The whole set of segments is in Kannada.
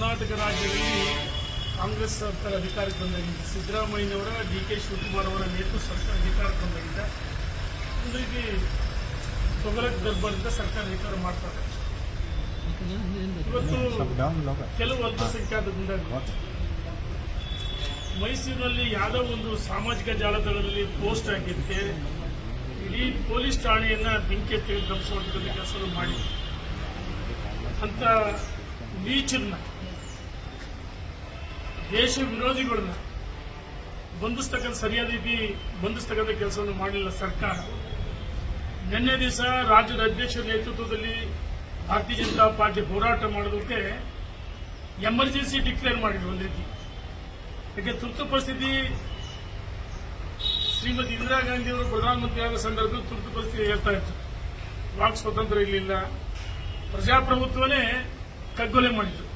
ಕರ್ನಾಟಕ ರಾಜ್ಯದಲ್ಲಿ ಕಾಂಗ್ರೆಸ್ ಸರ್ಕಾರ ಅಧಿಕಾರಕ್ಕೆ ಬಂದಾಗಿದೆ. ಸಿದ್ದರಾಮಯ್ಯನವರ ಡಿ.ಕೆ. ಶಿವಕುಮಾರ್ ಅವರ ನೇತೃತ್ವ ಸರ್ಕಾರ ಅಧಿಕಾರಕ್ಕೆ ಬಂದಾಗಿದೆ. ಒಂದು ರೀತಿ ತೊಗಲಕ್ ದರ್ಬಾರಿಂದ ಸರ್ಕಾರ ಅಧಿಕಾರ ಮಾಡ್ತಾರೆ. ಇವತ್ತು ಕೆಲವು ಅಲ್ಪಸಂಖ್ಯಾತ ಗುಂಡಾಗಳು ಮೈಸೂರಿನಲ್ಲಿ ಯಾವುದೋ ಒಂದು ಸಾಮಾಜಿಕ ಜಾಲತಾಣದಲ್ಲಿ ಪೋಸ್ಟ್ ಹಾಕಿದ್ದಕ್ಕೆ ಇಡೀ ಪೊಲೀಸ್ ಠಾಣೆಯನ್ನ ಬೆಂಕಿ ಹತ್ತಿ ಧ್ವಂಸುವಂತ ಕೆಲಸವನ್ನು ಮಾಡಿ ಅಂತ ನೀಚರನ್ನ, ದೇಶ ವಿರೋಧಿಗಳನ್ನ ಬಂಧಿಸ್ತಕ್ಕಂಥ ಸರಿಯಾದ ರೀತಿ ಬಂಧಿಸ್ತಕ್ಕಂಥ ಕೆಲಸವನ್ನು ಮಾಡಲಿಲ್ಲ ಸರ್ಕಾರ. ನಿನ್ನೆ ದಿವಸ ರಾಜ್ಯದ ಅಧ್ಯಕ್ಷರ ನೇತೃತ್ವದಲ್ಲಿ ಭಾರತೀಯ ಜನತಾ ಪಾರ್ಟಿ ಹೋರಾಟ ಮಾಡೋದಕ್ಕೆ ಎಮರ್ಜೆನ್ಸಿ ಡಿಕ್ಲೇರ್ ಮಾಡಿದ್ರು. ಒಂದು ರೀತಿ ಯಾಕೆ ತುರ್ತು ಪರಿಸ್ಥಿತಿ, ಶ್ರೀಮತಿ ಇಂದಿರಾ ಗಾಂಧಿ ಅವರು ಪ್ರಧಾನಮಂತ್ರಿ ಆದ ಸಂದರ್ಭದಲ್ಲಿ ತುರ್ತು ಪರಿಸ್ಥಿತಿ ಹೇಳ್ತಾ ಇತ್ತು. ವಾಕ್ ಸ್ವಾತಂತ್ರ್ಯ ಇರಲಿಲ್ಲ, ಪ್ರಜಾಪ್ರಭುತ್ವನೇ ಕಗ್ಗೊಲೆ ಮಾಡಿದ್ರು.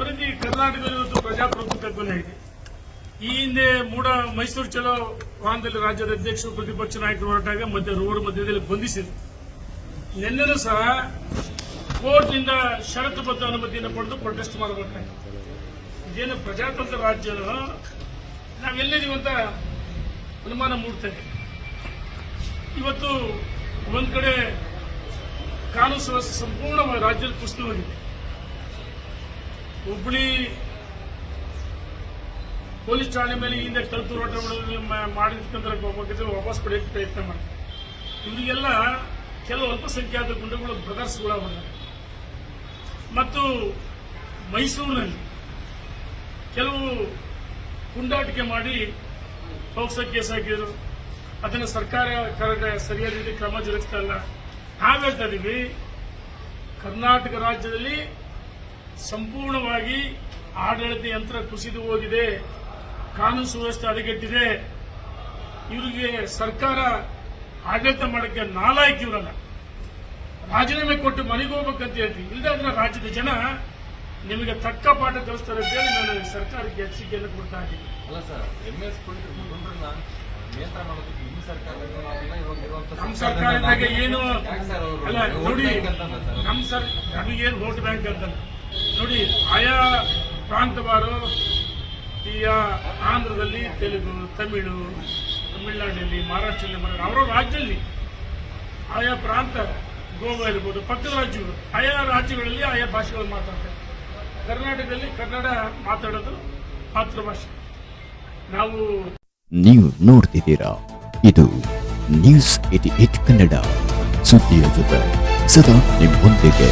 ರೀತಿ ಕರ್ನಾಟಕದಲ್ಲಿ ಇವತ್ತು ಪ್ರಜಾಪ್ರಭುತ್ವ ಕಗ್ಗೊಲೆ ಇದೆ. ಈ ಹಿಂದೆ ಮೈಸೂರು ಚಲೋ ವಾಹನದಲ್ಲಿ ರಾಜ್ಯದ ಅಧ್ಯಕ್ಷರು ಪ್ರತಿಪಕ್ಷ ನಾಯಕರು ಹೊರಟಾಗ ರೋಡ್ ಮಧ್ಯದಲ್ಲಿ ಬಂಧಿಸಿದ್ರು. ನಿನ್ನೆನೂ ಸಹ ಕೋರ್ಟ್ನಿಂದ ಷರತ್ತುಬದ್ಧ ಅನುಮತಿಯನ್ನು ಪಡೆದು ಪ್ರೊಟೆಸ್ಟ್ ಮಾಡಬೇಕಾಗಿತ್ತು. ಇದೇನು ಪ್ರಜಾತಂತ್ರ ರಾಜ್ಯ, ನಾವೆಲ್ಲಿದ್ದೀವಿ ಅಂತ ಅನುಮಾನ ಮೂಡ್ತೇವೆ. ಇವತ್ತು ಒಂದ್ ಕಡೆ ಕಾನೂನು ಸುವ್ಯವಸ್ಥೆ ಸಂಪೂರ್ಣವಾಗಿ ರಾಜ್ಯದಲ್ಲಿ ಕುಸಿದು ಹೋಗಿದೆ. ಹುಬ್ಬಳ್ಳಿ ಪೊಲೀಸ್ ಠಾಣೆ ಮೇಲೆ ಹಿಂದೆ ಕಲ್ತು ಹೋರಾಟ ಮಾಡಿರ್ತಕ್ಕಂಥ ವಾಪಸ್ ಪಡೆಯಕ್ಕೆ ಪ್ರಯತ್ನ ಮಾಡ್ತಾರೆ. ಇವರಿಗೆಲ್ಲ ಕೆಲವು ಅಲ್ಪಸಂಖ್ಯಾತ ಗುಂಡುಗಳು ಬ್ರದರ್ಸ್ಗಳ ಮತ್ತು ಮೈಸೂರಿನಲ್ಲಿ ಕೆಲವು ಪುಂಡಾಟಿಕೆ ಮಾಡಿ ಪೋಕ್ಸೋ ಕೇಸ್ ಹಾಕಿದ್ರು. ಅದನ್ನು ಸರ್ಕಾರ ಸರಿಯಾದ ರೀತಿ ಕ್ರಮ ಜರುಗಿಸ್ತಾ ಇಲ್ಲ. ನಾವು ಹೇಳ್ತಾ ಇದೀವಿ, ಕರ್ನಾಟಕ ರಾಜ್ಯದಲ್ಲಿ ಸಂಪೂರ್ಣವಾಗಿ ಆಡಳಿತ ಯಂತ್ರ ಕುಸಿದು ಹೋಗಿದೆ, ಕಾನೂನು ಸುವ್ಯವಸ್ಥೆ ಹದಗೆಟ್ಟಿದೆ. ಇವರಿಗೆ ಸರ್ಕಾರ ಆಡಳಿತ ಮಾಡಕ್ಕೆ ನಾಲಾಯಕ ಇವರಲ್ಲ. ರಾಜೀನಾಮೆ ಕೊಟ್ಟು ಮನೆಗೆ ಹೋಗ್ಬೇಕಂತ ಹೇಳ್ತೀವಿ. ಇಲ್ಲದ್ರೆ ರಾಜ್ಯದ ಜನ ನಿಮಗೆ ತಕ್ಕ ಪಾಠ ಕಲಿಸ್ತಾರೆ ಅಂತ ಹೇಳಿ ನಾನು ಸರ್ಕಾರಕ್ಕೆ ಎಚ್ಚರಿಕೆಯನ್ನು ಕೊಡ್ತಾ ಇದ್ದೀನಿ. ನಮ್ಮ ಸರ್ಕಾರದಾಗ ಏನು ಅಲ್ಲ ನೋಡಿ, ನಮಗೇನು ವೋಟ್ ಬ್ಯಾಂಕ್ ಅಂತ ನೋಡಿ. ಆಯಾ ಪ್ರಾಂತವಾರು, ಈ ಆಂಧ್ರದಲ್ಲಿ ತೆಲುಗು, ತಮಿಳುನಾಡಿನಲ್ಲಿ, ಮಹಾರಾಷ್ಟ್ರದಲ್ಲಿ, ಅವರ ರಾಜ್ಯದಲ್ಲಿ ಆಯಾ ಪ್ರಾಂತ, ಗೋವಾ ಇರ್ಬೋದು, ಪಕ್ಕದ ರಾಜ್ಯಗಳು, ಆಯಾ ರಾಜ್ಯಗಳಲ್ಲಿ ಆಯಾ ಭಾಷೆಗಳು ಮಾತಾಡ್ತಾರೆ. ಕರ್ನಾಟಕದಲ್ಲಿ ಕನ್ನಡ ಮಾತಾಡೋದು ಮಾತೃಭಾಷೆ. ನೀವು ನೋಡ್ತಿದ್ದೀರಾ, ಇದು ನ್ಯೂಸ್ 88 ಕನ್ನಡ, ಸುದ್ದಿಯ ಜೊತೆ ಸದಾ ನಿಮ್ಮೊಂದಿಗೆ.